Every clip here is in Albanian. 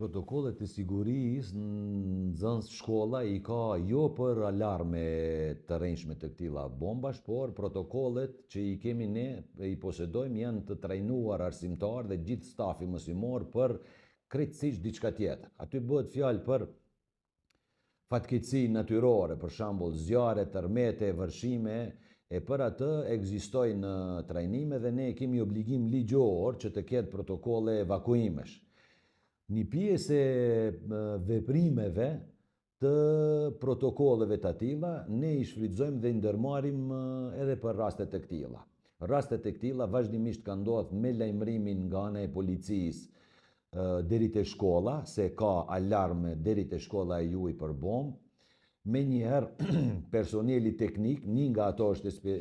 Protokollet e sigurisë nxënës shkolla i ka jo për alarme të rëndshme të këtilla bombash, por protokollet që i kemi ne, i posedojmë, janë të trajnuar arsimtar dhe gjithë stafi mësimor për krejtësisht diçka tjetër. Aty bëhet fjalë për fatkeqësi natyrore, për shembull zjarre, tërmete, vërshime, e për atë ekzistojnë trajnime dhe ne kemi obligim ligjor që të ketë protokolle evakuimesh. Një pjesë e veprimeve të protokolleve të tilla ne i shfrytëzojmë dhe i ndërmarrim edhe për rastet e këtilla. Rastet e këtilla vazhdimisht kanë ndodhur me lajmërimin nga ana e policisë deri te shkolla, se ka alarm deri te shkolla e juaj për bombë. Menjëherë personeli teknik, një nga ato është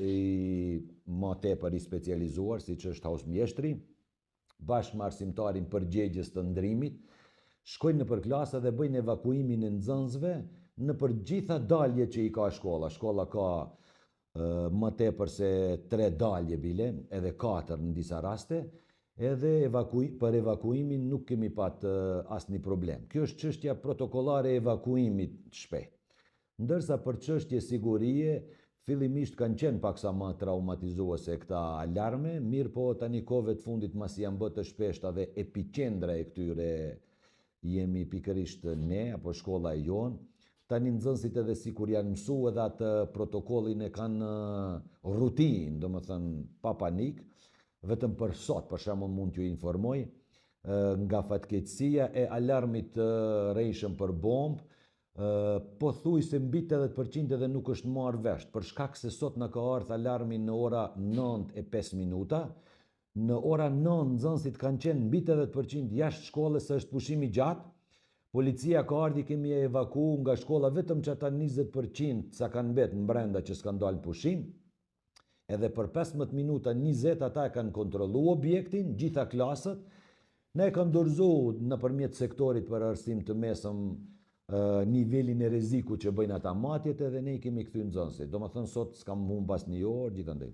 më tepër i specializuar, siç është hausmjeshtri, bashkë me arsimtarin përgjegjës të ndrimit, shkojnë nëpër klasa dhe bëjnë evakuimin e nxënësve nëpër gjitha daljet që i ka shkolla. Shkolla ka më tepër se 3 dalje bile, edhe 4 në disa raste, edhe për evakuimin nuk kemi pat asnjë problem. Kjo është çështja protokollare e evakuimit shpejt. Ndërsa për çështje sigurie, fillimisht kanë qenë paksa më traumatizuese këta alarme, mirë po tani kohëve të fundit masi janë bërë të shpeshta dhe epiqendra e këtyre jemi pikërisht ne, apo shkolla e jonë, tani nxënësit edhe sikur janë mësuar edhe atë protokollin e kanë rutinë, domethënë pa panik, vetëm për sot, për shembull mund t'ju informoj, nga fatkeqësia e alarmit të rrejshëm për bombë, pothuajse mbi 80% edhe nuk është marrë vesh, për shkak se sot na ka ardhur alarmi në ora 9:05. Në ora 9 nxënësit kanë qenë mbi 80% jashtë shkollës, se është pushim i gjatë. Policia ka ardhur, kemi evakuuar nga shkolla vetëm që ata 20% sa kanë mbetë brenda që s'kan dalë pushim. Edhe për 15 minuta 20 ata e kanë kontrolluar objektin, gjitha klasët. Ne e kanë dorëzuar nëpërmjet sektorit për arsim të mesëm nivelin e rrezikut që bëjnë ata matjet, edhe ne i kemi kthyr nxënësit. Domethënë sot s'kam humbur asnjë orë, gjithandaj.